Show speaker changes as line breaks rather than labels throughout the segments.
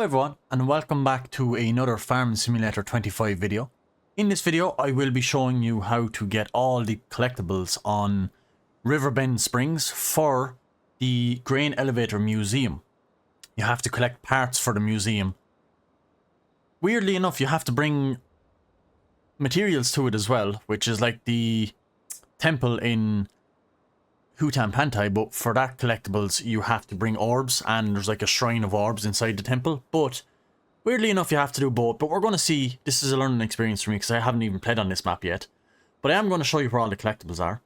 everyone, and welcome back to another Farming Simulator 25 video. In this video I will be showing you how to get all the collectibles on Riverbend Springs for the Grain Elevator Museum. You have to collect parts for the museum. Weirdly enough, you have to bring materials to it as well, which is like the temple in Pantai, but for that collectibles you have to bring orbs, and there's like a shrine of orbs inside the temple. But weirdly enough, you have to do both. But we're going to see. This is a learning experience for me because I haven't even played on this map yet, but I am going to show you where all the collectibles are.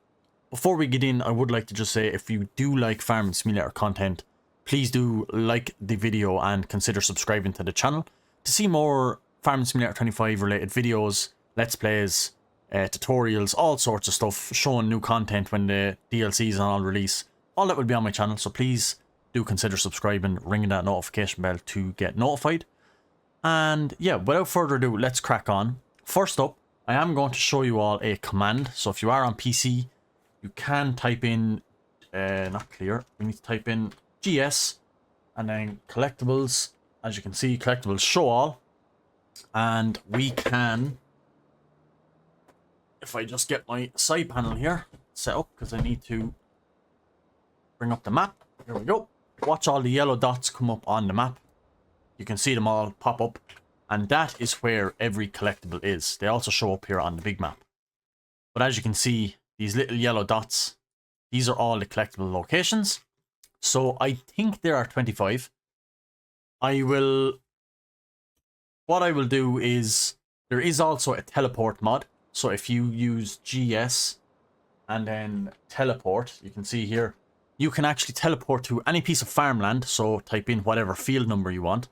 Before we get in, I would like to just say, if you do like Farming Simulator content, please do like the video and consider subscribing to the channel to see more Farming Simulator 25 related videos, let's plays, tutorials, all sorts of stuff, showing new content when the DLCs are on release. All that will be on my channel, so please do consider subscribing, ringing that notification bell to get notified. And yeah, without further ado, let's crack on. First up, I am going to show you all a command. So if you are on PC, you can type in, not clear, we need to type in gs and then collectibles. As you can see, collectibles show all, and we can, if I just get my side panel here set up, because I need to bring up the map. Here we go. Watch all the yellow dots come up on the map. You can see them all pop up, and that is where every collectible is. They also show up here on the big map. But as you can see, these little yellow dots, these are all the collectible locations. So I think there are 25. What I will do is, there is also a teleport mod. So if you use GS and then teleport, you can see here, you can actually teleport to any piece of farmland. So type in whatever field number you want,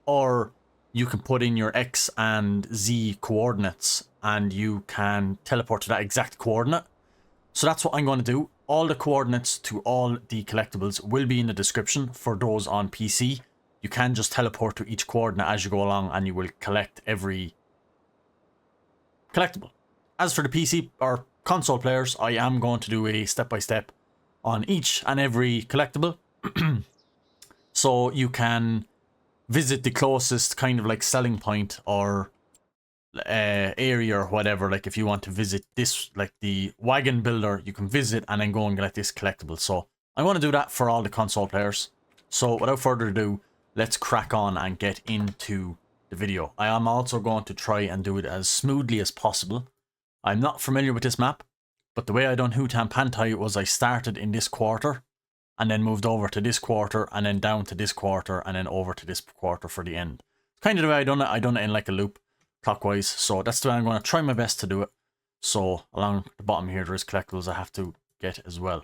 or you can put in your X and Z coordinates and you can teleport to that exact coordinate. So that's what I'm going to do. All the coordinates to all the collectibles will be in the description for those on PC. You can just teleport to each coordinate as you go along and you will collect every collectible. As for the PC or console players, I am going to do a step-by-step on each and every collectible. So you can visit the closest kind of like selling point or area or whatever. Like if you want to visit this, like the wagon builder, you can visit and then go and get this collectible. So I'm going to do that for all the console players. So without further ado, let's crack on and get into the video. I am also going to try and do it as smoothly as possible. I'm not familiar with this map, but the way I done Pantai was I started in this quarter and then moved over to this quarter and then down to this quarter and then over to this quarter for the end. Kind of the way I done it. I done it in like a loop, clockwise. So that's the way I'm going to try my best to do it. So along the bottom here, there is collectibles I have to get as well.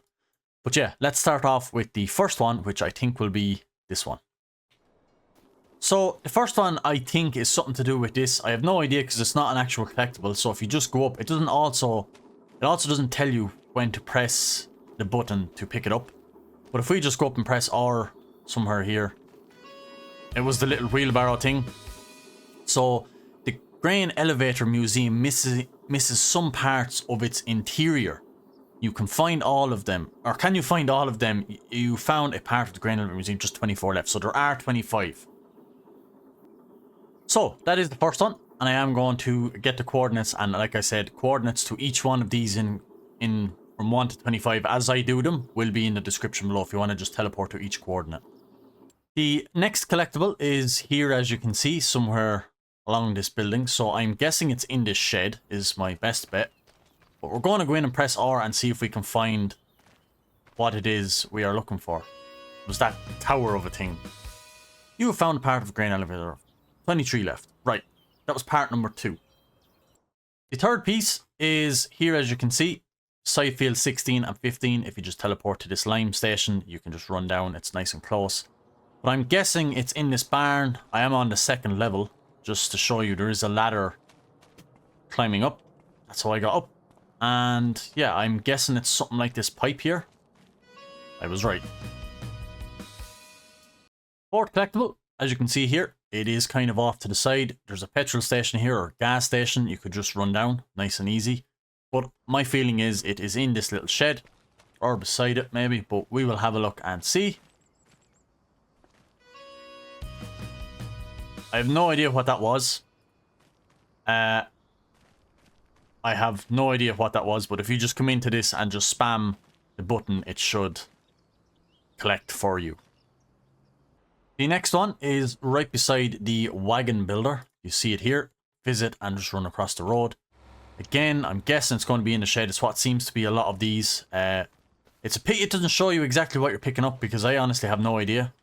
But yeah, let's start off with the first one, which I think will be this one. So the first one I think is something to do with this. I have no idea because it's not an actual collectible. So if you just go up, it also doesn't tell you when to press the button to pick it up. But if we just go up and press R somewhere here, it was the little wheelbarrow thing. So the Grain Elevator Museum misses some parts of its interior. You can find all of them, or can you find all of them? You found a part of the Grain Elevator Museum, just 24 left. So there are 25. So that is the first one, and I am going to get the coordinates, and like I said, coordinates to each one of these in from 1 to 25 as I do them will be in the description below if you want to just teleport to each coordinate. The next collectible is here, as you can see, somewhere along this building. So I'm guessing it's in this shed is my best bet. But we're going to go in and press R and see if we can find what it is we are looking for. It was that tower of a thing. You have found part of a grain elevator. 23 left. Right. That was part number 2. The third piece is here, as you can see. Side field 16 and 15. If you just teleport to this lime station, you can just run down. It's nice and close. But I'm guessing it's in this barn. I am on the 2nd level. Just to show you, there is a ladder climbing up. That's how I got up. And yeah, I'm guessing it's something like this pipe here. I was right. Fourth collectible, as you can see here, it is kind of off to the side. There's a petrol station here, or gas station. You could just run down, nice and easy. But my feeling is it is in this little shed, or beside it maybe, but we will have a look and see. I have no idea what that was. I have no idea what that was, but if you just come into this and just spam the button, it should collect for you. The next one is right beside the wagon builder. You see it here. Visit and just run across the road. Again, I'm guessing it's going to be in the shed. It's what seems to be a lot of these. It's a pity it doesn't show you exactly what you're picking up, because I honestly have no idea.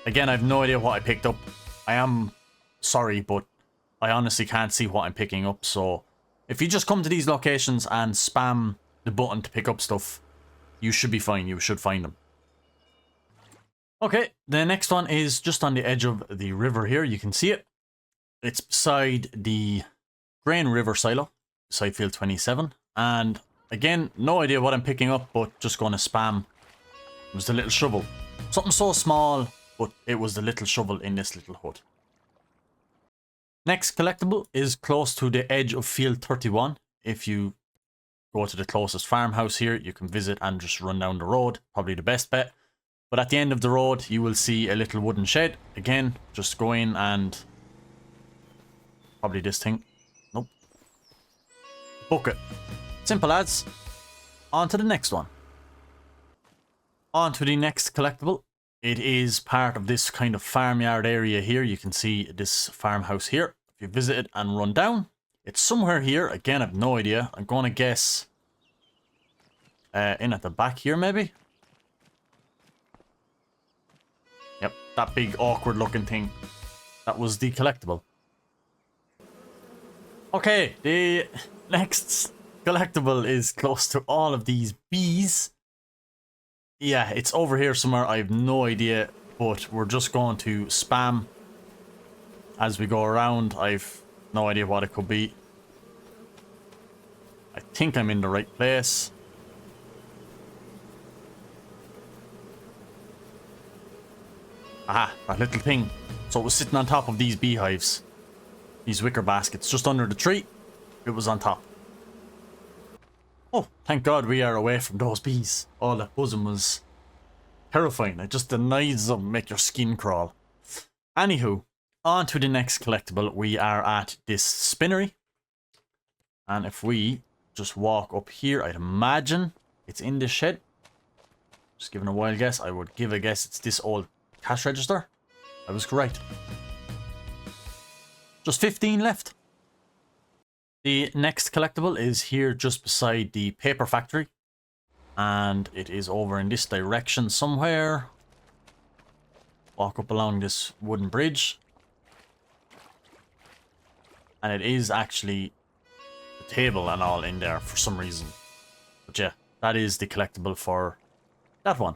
Again, I have no idea what I picked up. I am sorry, but I honestly can't see what I'm picking up. So if you just come to these locations and spam the button to pick up stuff, you should be fine. You should find them. Okay, the next one is just on the edge of the river here. You can see it. It's beside the Grain River silo, beside field 27. And again, no idea what I'm picking up, but just going to spam. It was the little shovel. Something so small, but it was the little shovel in this little hut. Next collectible is close to the edge of field 31. If you go to the closest farmhouse here, you can visit and just run down the road. Probably the best bet. But at the end of the road, you will see a little wooden shed. Again, just go in and... probably this thing. Nope. Book it. Simple as. On to the next one. On to the next collectible. It is part of this kind of farmyard area here. You can see this farmhouse here. If you visit it and run down, it's somewhere here. Again, I have no idea. I'm going to guess in at the back here, maybe. Yep, that big awkward looking thing. That was the collectible. Okay, the next collectible is close to all of these bees. Yeah, it's over here somewhere. I have no idea, but we're just going to spam as we go around. I've no idea what it could be. I think I'm in the right place. Aha, that little thing. So it was sitting on top of these beehives. These wicker baskets. Just under the tree. It was on top. Oh, thank God we are away from those bees. Oh, that buzzing was terrifying. It just denies them, make your skin crawl. Anywho, on to the next collectible. We are at this spinnery. And if we just walk up here, I'd imagine it's in this shed. Just giving a wild guess. I would give a guess it's this old cash register. I was correct. Just 15 left. The next collectible is here just beside the paper factory. And it is over in this direction somewhere. Walk up along this wooden bridge. And it is actually the table and all in there for some reason. But yeah, that is the collectible for that one.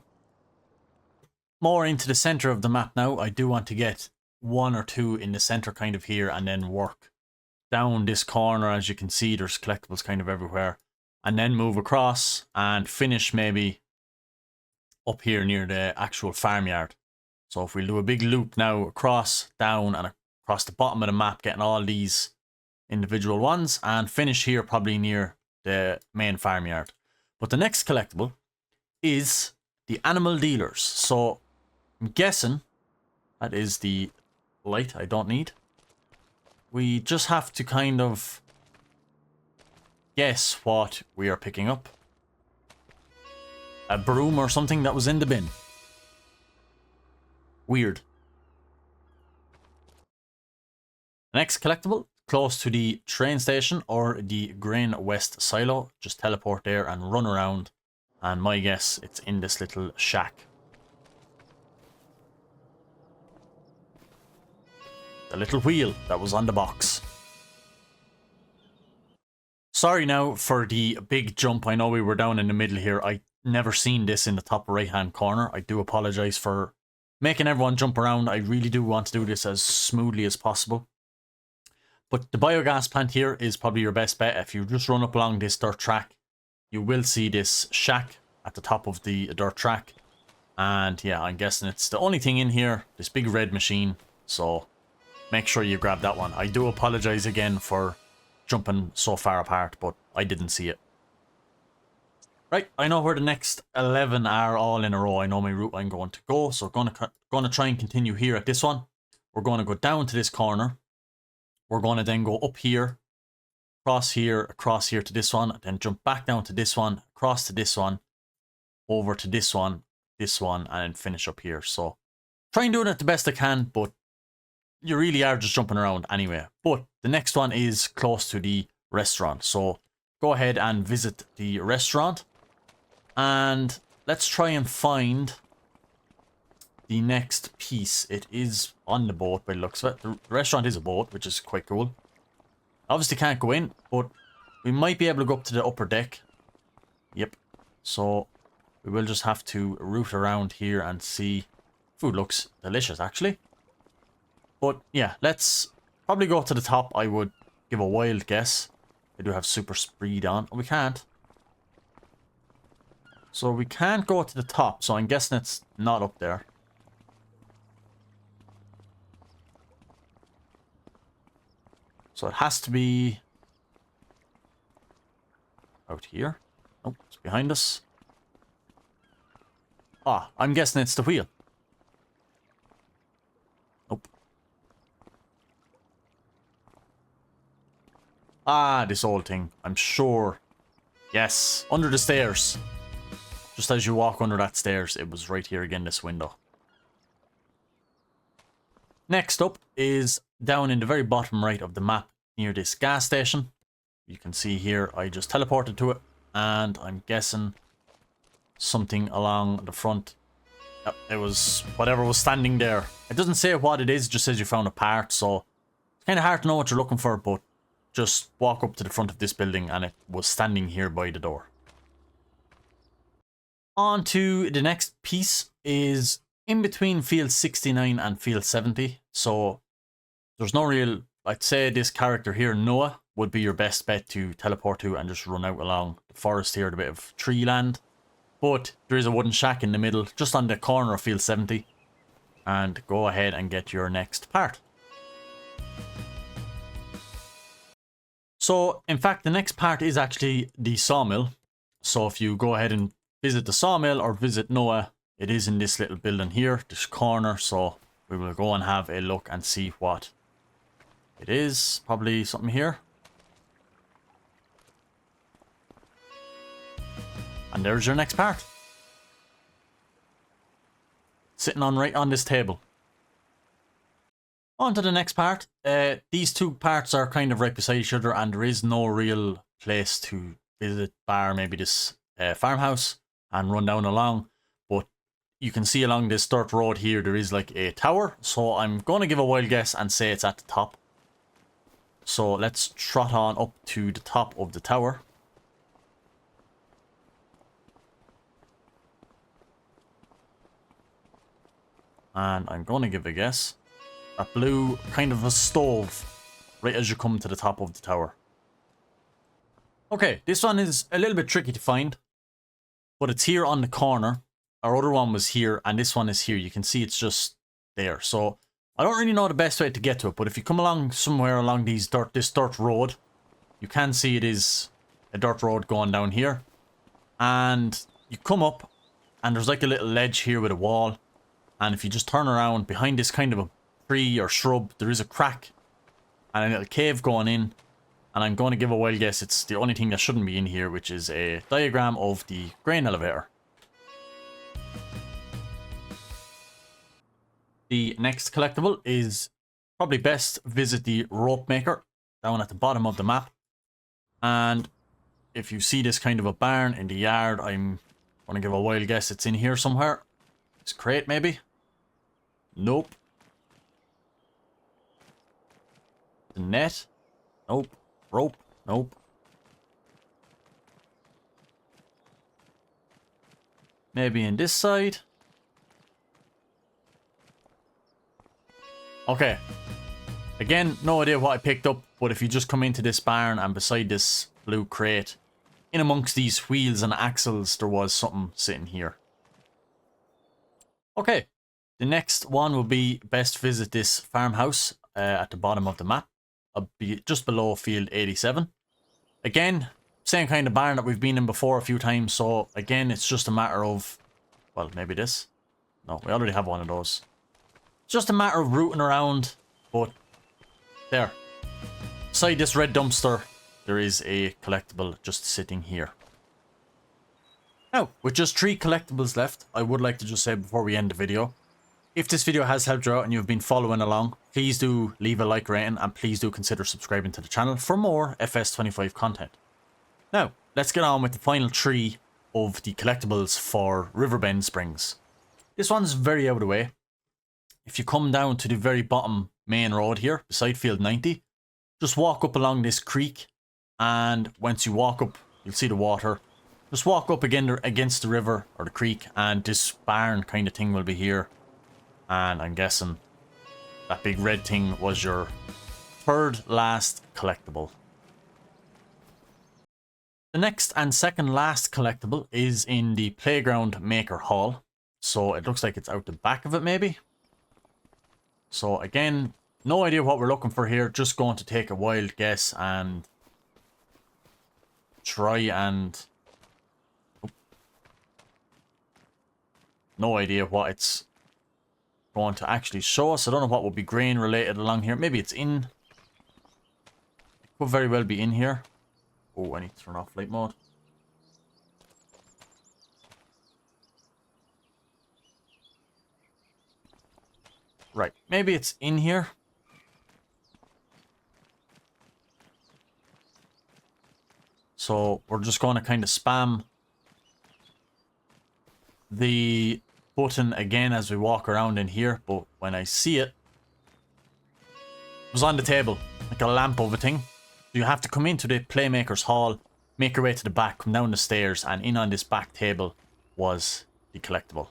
More into the center of the map now. I do want to get one or two in the center kind of here and then work down this corner. As you can see, there's collectibles kind of everywhere. And then move across and finish maybe up here near the actual farmyard. So if we do a big loop now across, down and across the bottom of the map, getting all these individual ones, and finish here probably near the main farmyard. But the next collectible is the animal dealers. So I'm guessing that is the light I don't need. We just have to kind of guess what we are picking up. A broom or something that was in the bin. Weird. Next collectible, close to the train station or the Grain West silo. Just teleport there and run around. And my guess, it's in this little shack. The little wheel that was on the box. Sorry now for the big jump. I know we were down in the middle here. I never seen this in the top right hand corner. I do apologize for making everyone jump around. I really do want to do this as smoothly as possible. But the biogas plant here is probably your best bet. If you just run up along this dirt track, you will see this shack at the top of the dirt track. And yeah, I'm guessing it's the only thing in here. This big red machine. So make sure you grab that one. I do apologize again for jumping so far apart, but I didn't see it. Right, I know where the next 11 are all in a row. I know my route I'm going to go, so I'm going to try and continue here at this one. we're going to go down to this corner. We're going to then go up here, across here to this one, then jump back down to this one, across to this one, over to this one, and then finish up here. So try and do it the best I can, but you really are just jumping around anyway. But the next one is close to the restaurant. So go ahead and visit the restaurant. And let's try and find the next piece. It is on the boat by the looks of it. The restaurant is a boat, which is quite cool. Obviously can't go in, but we might be able to go up to the upper deck. Yep. So we will just have to root around here and see. Food looks delicious, actually. But yeah, let's probably go to the top. I would give a wild guess. I do have super speed on. Oh, we can't. So we can't go to the top, so I'm guessing it's not up there. So it has to be out here. Oh, it's behind us. Ah, I'm guessing it's the wheel. Nope. Ah, this old thing. I'm sure. Yes, under the stairs. Just as you walk under that stairs, it was right here again, this window. Next up is down in the very bottom right of the map near this gas station. You can see here I just teleported to it, and I'm guessing something along the front. Yep, it was whatever was standing there. It doesn't say what it is, it just says you found a part, so it's kind of hard to know what you're looking for, but just walk up to the front of this building and it was standing here by the door. On to the next piece is in between field 69 and field 70. So there's no real, I'd say this character here, Noah, would be your best bet to teleport to and just run out along the forest here, a bit of tree land. But there is a wooden shack in the middle, just on the corner of field 70. And go ahead and get your next part. So in fact, the next part is actually the sawmill. So if you go ahead and visit the sawmill or visit Noah, it is in this little building here, this corner. So we will go and have a look and see what it is. Probably something here. And there's your next part. Sitting on right on this table. On to the next part. These two parts are kind of right beside each other, and there is no real place to visit bar maybe this farmhouse and run down along. But you can see along this dirt road here there is like a tower, so I'm going to give a wild guess and say it's at the top. So let's trot on up to the top of the tower. And I'm going to give a guess. That blue kind of a stove right as you come to the top of the tower. Okay, this one is a little bit tricky to find, but it's here on the corner. Our other one was here, and this one is here. You can see it's just there. So I don't really know the best way to get to it, but if you come along somewhere along this dirt road, you can see it is a dirt road going down here. And you come up, and there's like a little ledge here with a wall. And if you just turn around behind this kind of a tree or shrub, there is a crack and a little cave going in. And I'm going to give a wild guess it's the only thing that shouldn't be in here, which is a diagram of the grain elevator. The next collectible is probably best visit the rope maker down at the bottom of the map. And if you see this kind of a barn in the yard, I'm going to give a wild guess it's in here somewhere. This crate maybe? Nope. The net? Nope. Rope? Nope. Maybe in this side? Okay. Again, no idea what I picked up, but if you just come into this barn and beside this blue crate, in amongst these wheels and axles, there was something sitting here. Okay. The next one will be best visit this farmhouse at the bottom of the map. I'll be just below field 87. Again, same kind of barn that we've been in before a few times. So again, it's just a matter of, well, maybe this. No, we already have one of those. It's just a matter of rooting around, but there. Beside this red dumpster, there is a collectible just sitting here. Now, with just 3 collectibles left, I would like to just say before we end the video, if this video has helped you out and you've been following along, please do leave a like rating and please do consider subscribing to the channel for more FS25 content. Now, let's get on with the final 3 of the collectibles for Riverbend Springs. This one's very out of the way. If you come down to the very bottom main road here, beside Field 90, just walk up along this creek, and once you walk up, you'll see the water. Just walk up again against the river or the creek, and this barn kind of thing will be here. And I'm guessing that big red thing was your 3rd last collectible. The next and 2nd last collectible is in the Playground Maker Hall. So it looks like it's out the back of it maybe. So again, no idea what we're looking for here. Just going to take a wild guess and try and... No idea what it's going to actually show us. I don't know what would be grain related along here. Maybe it's in. It could very well be in here. Oh, I need to turn off flight mode. Right, maybe it's in here. So we're just going to kind of spam the button again as we walk around in here, but when I see it, it was on the table, like a lamp of a thing. You have to come into the Playmakers Hall, make your way to the back, come down the stairs, and in on this back table was the collectible.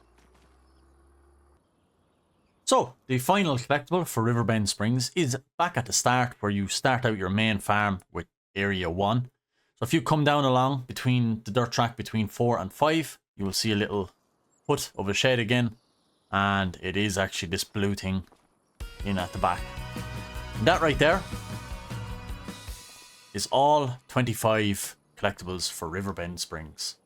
So, the final collectible for Riverbend Springs is back at the start, where you start out your main farm with Area 1. So if you come down along between the dirt track between 4 and 5, you will see a little hut of a shed again, and it is actually this blue thing in at the back. And that right there is all 25 collectibles for Riverbend Springs.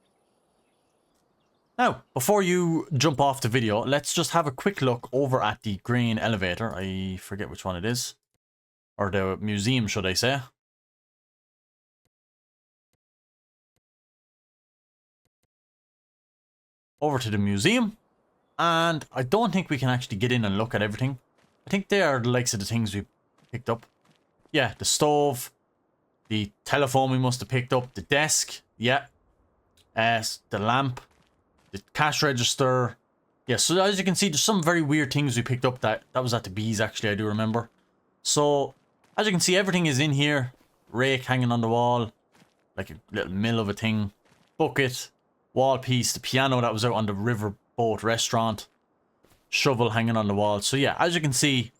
Now, before you jump off the video, let's just have a quick look over at the grain elevator. I forget which one it is. Or the museum, should I say. Over to the museum, and I don't think we can actually get in and look at everything. I think they are the likes of the things we picked up. Yeah, the stove, the telephone we must have picked up, the desk, yeah, the lamp, the cash register. Yeah, so as you can see, there's some very weird things we picked up that was at the bees, actually, I do remember. So, as you can see, everything is in here. Rake hanging on the wall, like a little mill of a thing, bucket, wall piece, the piano that was out on the Riverboat restaurant, shovel hanging on the wall. So yeah, as you can see,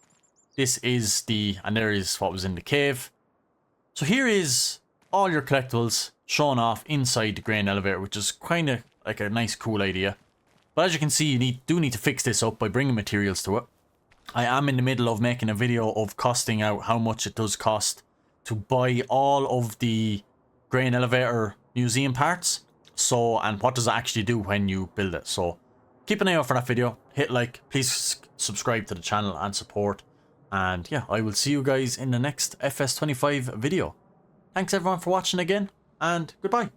this is and there is what was in the cave. So here is all your collectibles shown off inside the grain elevator, which is kind of like a nice cool idea. But as you can see, you do need to fix this up by bringing materials to it. I am in the middle of making a video of costing out how much it does cost to buy all of the grain elevator museum parts. So, and what does it actually do when you build it? So, keep an eye out for that video. Hit like, please subscribe to the channel and support. And yeah, I will see you guys in the next FS25 video. Thanks everyone for watching again, and goodbye.